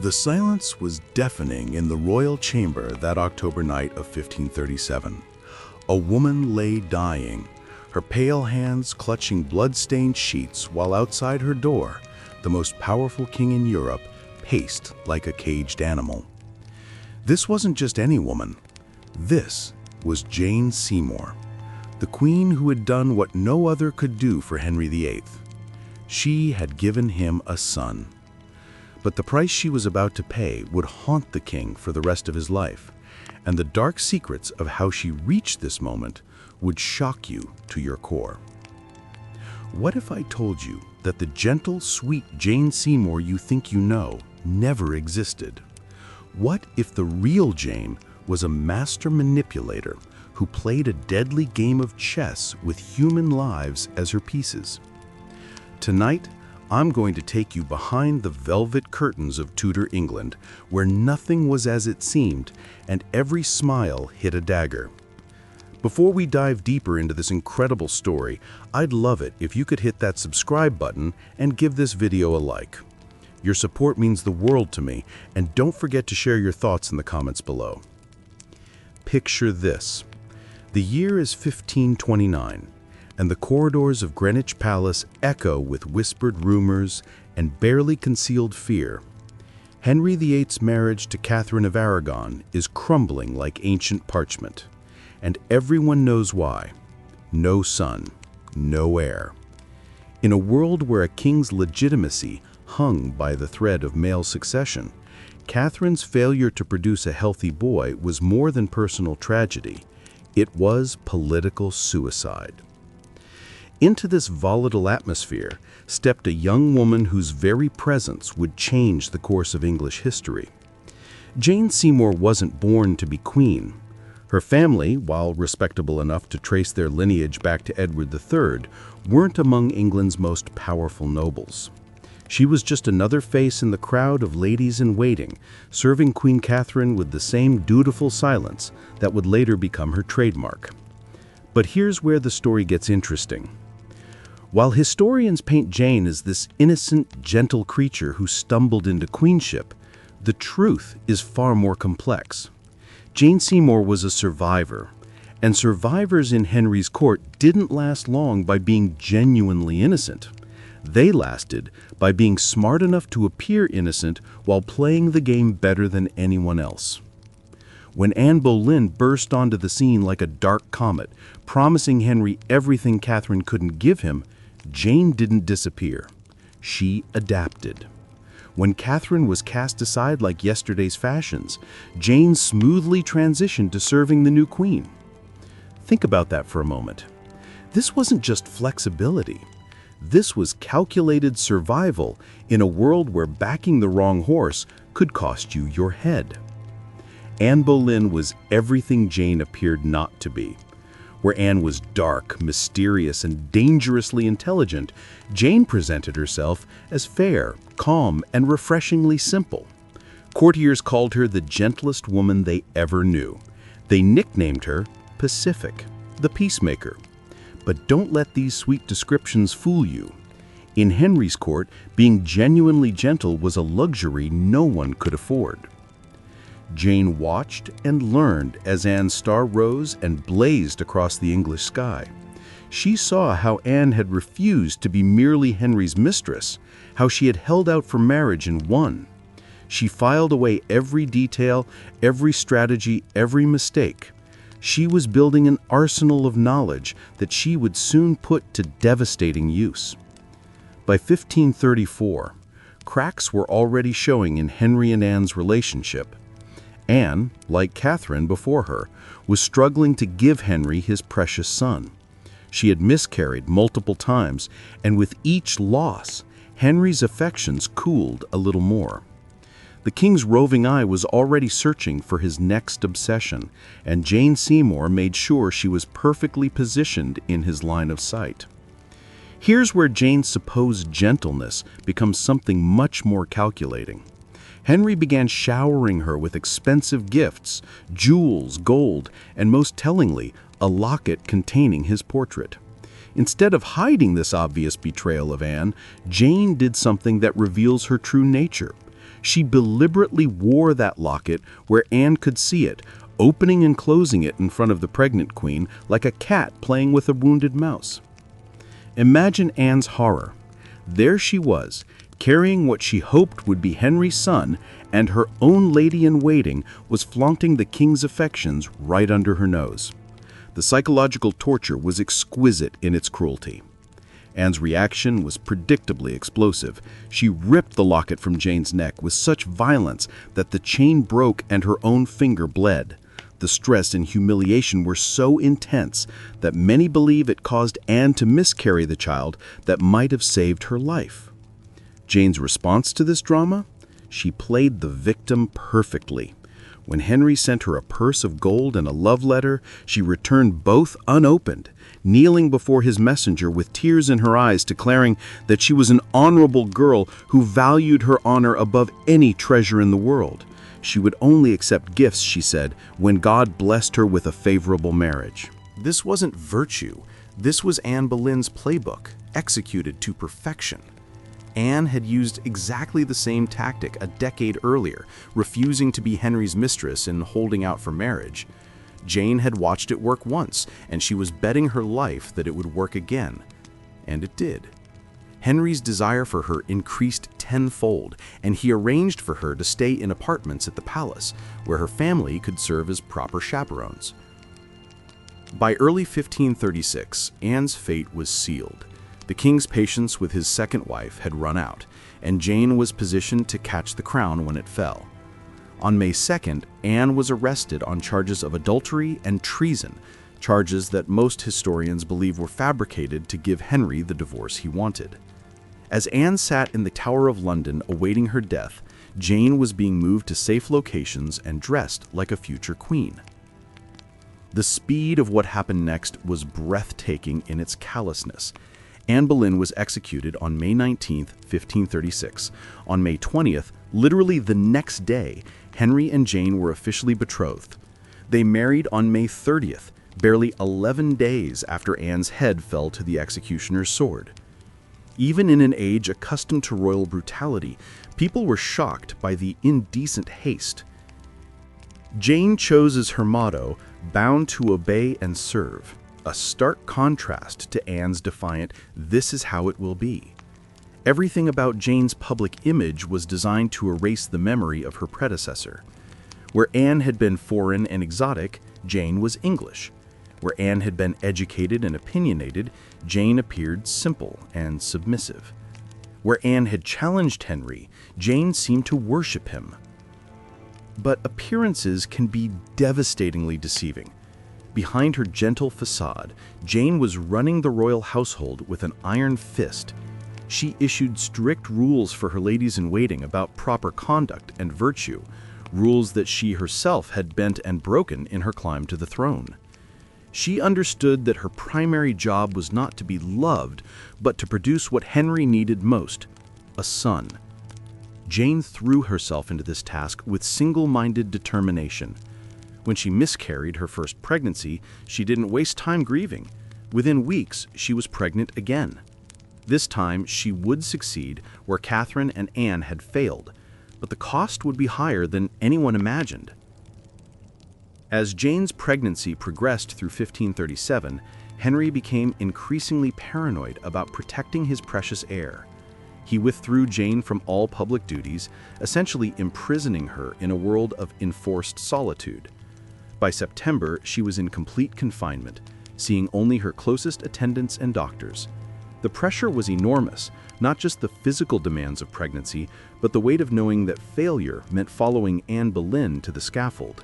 The silence was deafening in the royal chamber that October night of 1537. A woman lay dying, her pale hands clutching blood-stained sheets, while outside her door, the most powerful king in Europe paced like a caged animal. This wasn't just any woman. This was Jane Seymour, the queen who had done what no other could do for Henry VIII. She had given him a son. But the price she was about to pay would haunt the king for the rest of his life, and the dark secrets of how she reached this moment would shock you to your core. What if I told you that the gentle, sweet Jane Seymour you think you know never existed? What if the real Jane was a master manipulator who played a deadly game of chess with human lives as her pieces? Tonight, I'm going to take you behind the velvet curtains of Tudor England, where nothing was as it seemed and every smile hit a dagger. Before we dive deeper into this incredible story, I'd love it if you could hit that subscribe button and give this video a like. Your support means the world to me, and don't forget to share your thoughts in the comments below. Picture this. The year is 1529. And the corridors of Greenwich Palace echo with whispered rumors and barely concealed fear. Henry VIII's marriage to Catherine of Aragon is crumbling like ancient parchment, and everyone knows why. No son, no heir. In a world where a king's legitimacy hung by the thread of male succession, Catherine's failure to produce a healthy boy was more than personal tragedy. It was political suicide. Into this volatile atmosphere stepped a young woman whose very presence would change the course of English history. Jane Seymour wasn't born to be queen. Her family, while respectable enough to trace their lineage back to Edward III, weren't among England's most powerful nobles. She was just another face in the crowd of ladies-in-waiting, serving Queen Catherine with the same dutiful silence that would later become her trademark. But here's where the story gets interesting. While historians paint Jane as this innocent, gentle creature who stumbled into queenship, the truth is far more complex. Jane Seymour was a survivor, and survivors in Henry's court didn't last long by being genuinely innocent. They lasted by being smart enough to appear innocent while playing the game better than anyone else. When Anne Boleyn burst onto the scene like a dark comet, promising Henry everything Catherine couldn't give him, Jane didn't disappear. She adapted. When Catherine was cast aside like yesterday's fashions, Jane smoothly transitioned to serving the new queen. Think about that for a moment. This wasn't just flexibility. This was calculated survival in a world where backing the wrong horse could cost you your head. Anne Boleyn was everything Jane appeared not to be. Where Anne was dark, mysterious, and dangerously intelligent, Jane presented herself as fair, calm, and refreshingly simple. Courtiers called her the gentlest woman they ever knew. They nicknamed her Pacific, the peacemaker. But don't let these sweet descriptions fool you. In Henry's court, being genuinely gentle was a luxury no one could afford. Jane watched and learned as Anne's star rose and blazed across the English sky. She saw how Anne had refused to be merely Henry's mistress, how she had held out for marriage and won. She filed away every detail, every strategy, every mistake. She was building an arsenal of knowledge that she would soon put to devastating use. By 1534, cracks were already showing in Henry and Anne's relationship. Anne, like Catherine before her, was struggling to give Henry his precious son. She had miscarried multiple times, and with each loss, Henry's affections cooled a little more. The king's roving eye was already searching for his next obsession, and Jane Seymour made sure she was perfectly positioned in his line of sight. Here's where Jane's supposed gentleness becomes something much more calculating. Henry began showering her with expensive gifts, jewels, gold, and most tellingly, a locket containing his portrait. Instead of hiding this obvious betrayal of Anne, Jane did something that reveals her true nature. She deliberately wore that locket where Anne could see it, opening and closing it in front of the pregnant queen like a cat playing with a wounded mouse. Imagine Anne's horror. There she was, carrying what she hoped would be Henry's son, and her own lady-in-waiting was flaunting the king's affections right under her nose. The psychological torture was exquisite in its cruelty. Anne's reaction was predictably explosive. She ripped the locket from Jane's neck with such violence that the chain broke and her own finger bled. The stress and humiliation were so intense that many believe it caused Anne to miscarry the child that might have saved her life. Jane's response to this drama? She played the victim perfectly. When Henry sent her a purse of gold and a love letter, she returned both unopened, kneeling before his messenger with tears in her eyes, declaring that she was an honorable girl who valued her honor above any treasure in the world. She would only accept gifts, she said, when God blessed her with a favorable marriage. This wasn't virtue. This was Anne Boleyn's playbook, executed to perfection. Anne had used exactly the same tactic a decade earlier, refusing to be Henry's mistress and holding out for marriage. Jane had watched it work once, and she was betting her life that it would work again. And it did. Henry's desire for her increased tenfold, and he arranged for her to stay in apartments at the palace, where her family could serve as proper chaperones. By early 1536, Anne's fate was sealed. The king's patience with his second wife had run out, and Jane was positioned to catch the crown when it fell. On May 2nd, Anne was arrested on charges of adultery and treason, charges that most historians believe were fabricated to give Henry the divorce he wanted. As Anne sat in the Tower of London awaiting her death, Jane was being moved to safe locations and dressed like a future queen. The speed of what happened next was breathtaking in its callousness. Anne Boleyn was executed on May 19, 1536. On May 20th, literally the next day, Henry and Jane were officially betrothed. They married on May 30th, barely 11 days after Anne's head fell to the executioner's sword. Even in an age accustomed to royal brutality, people were shocked by the indecent haste. Jane chose as her motto, "Bound to obey and serve," a stark contrast to Anne's defiant, "This is how it will be." Everything about Jane's public image was designed to erase the memory of her predecessor. Where Anne had been foreign and exotic, Jane was English. Where Anne had been educated and opinionated, Jane appeared simple and submissive. Where Anne had challenged Henry, Jane seemed to worship him. But appearances can be devastatingly deceiving. Behind her gentle facade, Jane was running the royal household with an iron fist. She issued strict rules for her ladies-in-waiting about proper conduct and virtue, rules that she herself had bent and broken in her climb to the throne. She understood that her primary job was not to be loved, but to produce what Henry needed most, a son. Jane threw herself into this task with single-minded determination. When she miscarried her first pregnancy, she didn't waste time grieving. Within weeks, she was pregnant again. This time, she would succeed where Catherine and Anne had failed, but the cost would be higher than anyone imagined. As Jane's pregnancy progressed through 1537, Henry became increasingly paranoid about protecting his precious heir. He withdrew Jane from all public duties, essentially imprisoning her in a world of enforced solitude. By September, she was in complete confinement, seeing only her closest attendants and doctors. The pressure was enormous, not just the physical demands of pregnancy, but the weight of knowing that failure meant following Anne Boleyn to the scaffold.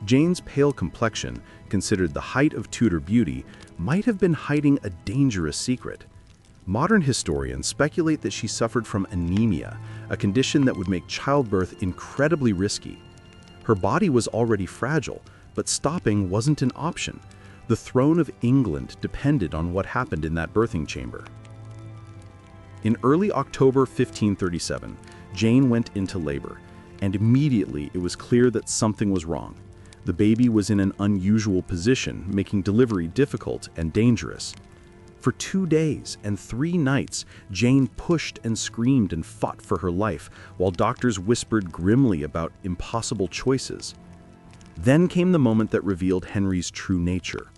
Jane's pale complexion, considered the height of Tudor beauty, might have been hiding a dangerous secret. Modern historians speculate that she suffered from anemia, a condition that would make childbirth incredibly risky. Her body was already fragile, but stopping wasn't an option. The throne of England depended on what happened in that birthing chamber. In early October 1537, Jane went into labor, and immediately it was clear that something was wrong. The baby was in an unusual position, making delivery difficult and dangerous. For 2 days and 3 nights, Jane pushed and screamed and fought for her life, while doctors whispered grimly about impossible choices. Then came the moment that revealed Henry's true nature.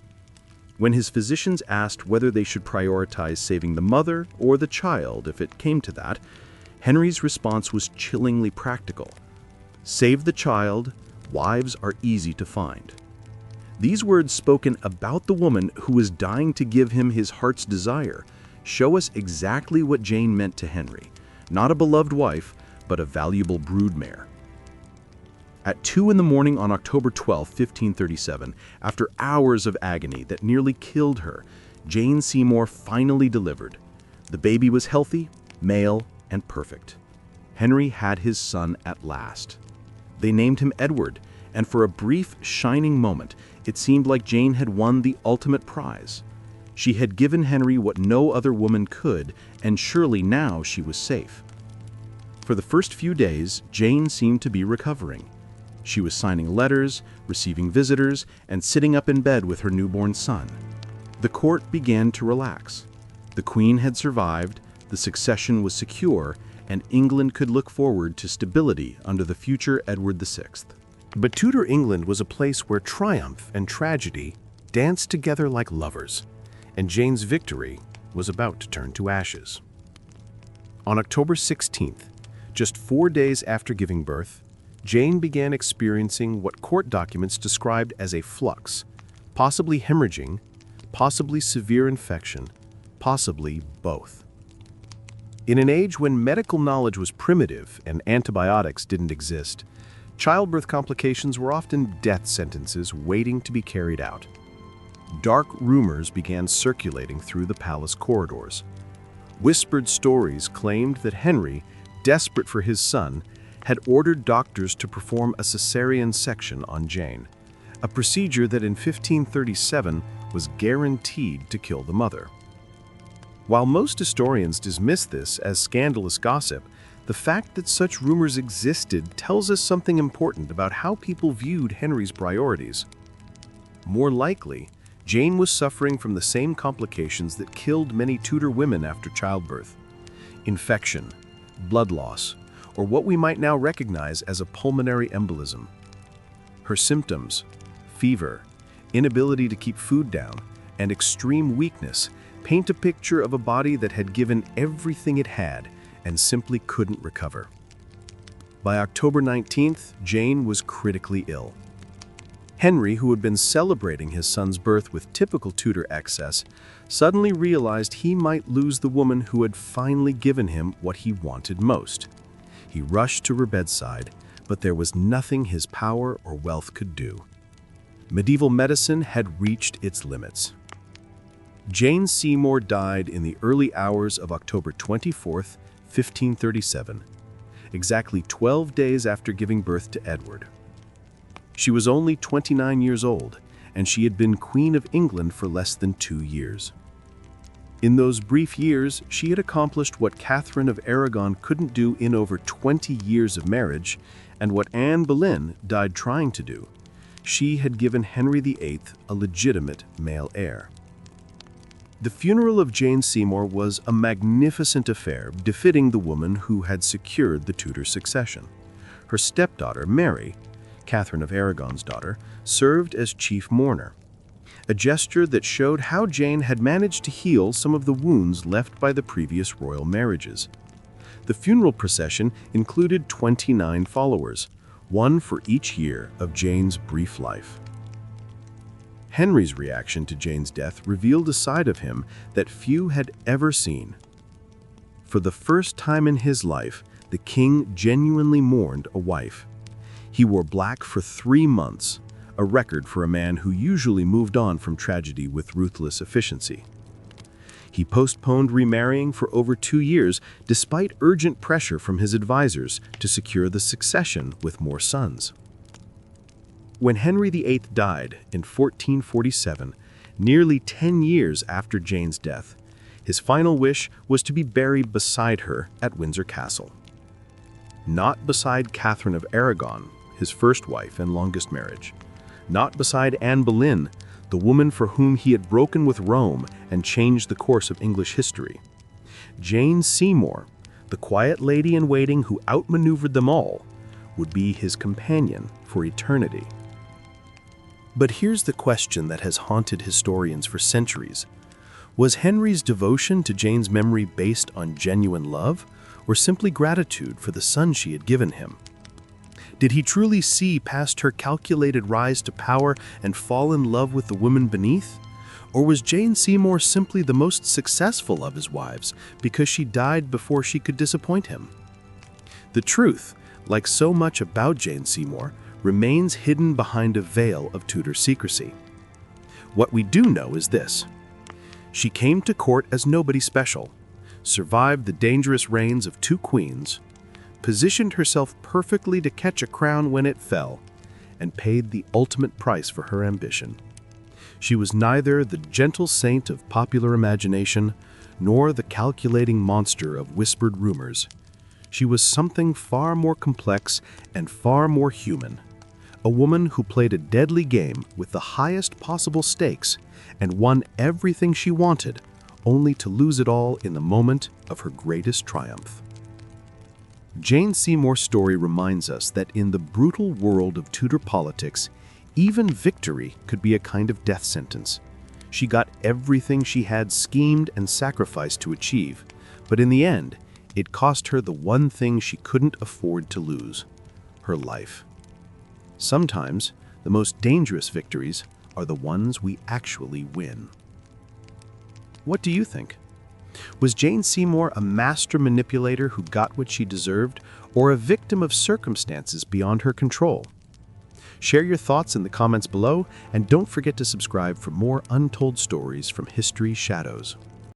When his physicians asked whether they should prioritize saving the mother or the child if it came to that, Henry's response was chillingly practical. Save the child, wives are easy to find. These words, spoken about the woman who was dying to give him his heart's desire, show us exactly what Jane meant to Henry. Not a beloved wife, but a valuable broodmare. At 2 in the morning on October 12, 1537, after hours of agony that nearly killed her, Jane Seymour finally delivered. The baby was healthy, male, and perfect. Henry had his son at last. They named him Edward, and for a brief, shining moment, it seemed like Jane had won the ultimate prize. She had given Henry what no other woman could, and surely now she was safe. For the first few days, Jane seemed to be recovering. She was signing letters, receiving visitors, and sitting up in bed with her newborn son. The court began to relax. The Queen had survived, the succession was secure, and England could look forward to stability under the future Edward VI. But Tudor England was a place where triumph and tragedy danced together like lovers, and Jane's victory was about to turn to ashes. On October 16th, just 4 days after giving birth, Jane began experiencing what court documents described as a flux, possibly hemorrhaging, possibly severe infection, possibly both. In an age when medical knowledge was primitive and antibiotics didn't exist, childbirth complications were often death sentences waiting to be carried out. Dark rumors began circulating through the palace corridors. Whispered stories claimed that Henry, desperate for his son, had ordered doctors to perform a cesarean section on Jane, a procedure that in 1537 was guaranteed to kill the mother. While most historians dismiss this as scandalous gossip, the fact that such rumors existed tells us something important about how people viewed Henry's priorities. More likely, Jane was suffering from the same complications that killed many Tudor women after childbirth: infection, blood loss, or what we might now recognize as a pulmonary embolism. Her symptoms, fever, inability to keep food down, and extreme weakness paint a picture of a body that had given everything it had and simply couldn't recover. By October 19th, Jane was critically ill. Henry, who had been celebrating his son's birth with typical Tudor excess, suddenly realized he might lose the woman who had finally given him what he wanted most. He rushed to her bedside, but there was nothing his power or wealth could do. Medieval medicine had reached its limits. Jane Seymour died in the early hours of October 24th, 1537, exactly 12 days after giving birth to Edward. She was only 29 years old, and she had been Queen of England for less than 2 years. In those brief years, she had accomplished what Catherine of Aragon couldn't do in over 20 years of marriage, and what Anne Boleyn died trying to do. She had given Henry VIII a legitimate male heir. The funeral of Jane Seymour was a magnificent affair befitting the woman who had secured the Tudor succession. Her stepdaughter, Mary, Catherine of Aragon's daughter, served as chief mourner, a gesture that showed how Jane had managed to heal some of the wounds left by the previous royal marriages. The funeral procession included 29 followers, one for each year of Jane's brief life. Henry's reaction to Jane's death revealed a side of him that few had ever seen. For the first time in his life, the king genuinely mourned a wife. He wore black for 3 months, a record for a man who usually moved on from tragedy with ruthless efficiency. He postponed remarrying for over 2 years, despite urgent pressure from his advisors to secure the succession with more sons. When Henry VIII died in 1447, nearly 10 years after Jane's death, his final wish was to be buried beside her at Windsor Castle. Not beside Catherine of Aragon, his first wife and longest marriage. Not beside Anne Boleyn, the woman for whom he had broken with Rome and changed the course of English history. Jane Seymour, the quiet lady-in-waiting who outmaneuvered them all, would be his companion for eternity. But here's the question that has haunted historians for centuries. Was Henry's devotion to Jane's memory based on genuine love, or simply gratitude for the son she had given him? Did he truly see past her calculated rise to power and fall in love with the woman beneath? Or was Jane Seymour simply the most successful of his wives because she died before she could disappoint him? The truth, like so much about Jane Seymour, remains hidden behind a veil of Tudor secrecy. What we do know is this: she came to court as nobody special, survived the dangerous reigns of two queens, positioned herself perfectly to catch a crown when it fell, and paid the ultimate price for her ambition. She was neither the gentle saint of popular imagination nor the calculating monster of whispered rumors. She was something far more complex and far more human. A woman who played a deadly game with the highest possible stakes and won everything she wanted, only to lose it all in the moment of her greatest triumph. Jane Seymour's story reminds us that in the brutal world of Tudor politics, even victory could be a kind of death sentence. She got everything she had schemed and sacrificed to achieve, but in the end, it cost her the one thing she couldn't afford to lose: her life. Sometimes, the most dangerous victories are the ones we actually win. What do you think? Was Jane Seymour a master manipulator who got what she deserved, or a victim of circumstances beyond her control? Share your thoughts in the comments below, and don't forget to subscribe for more untold stories from history's shadows.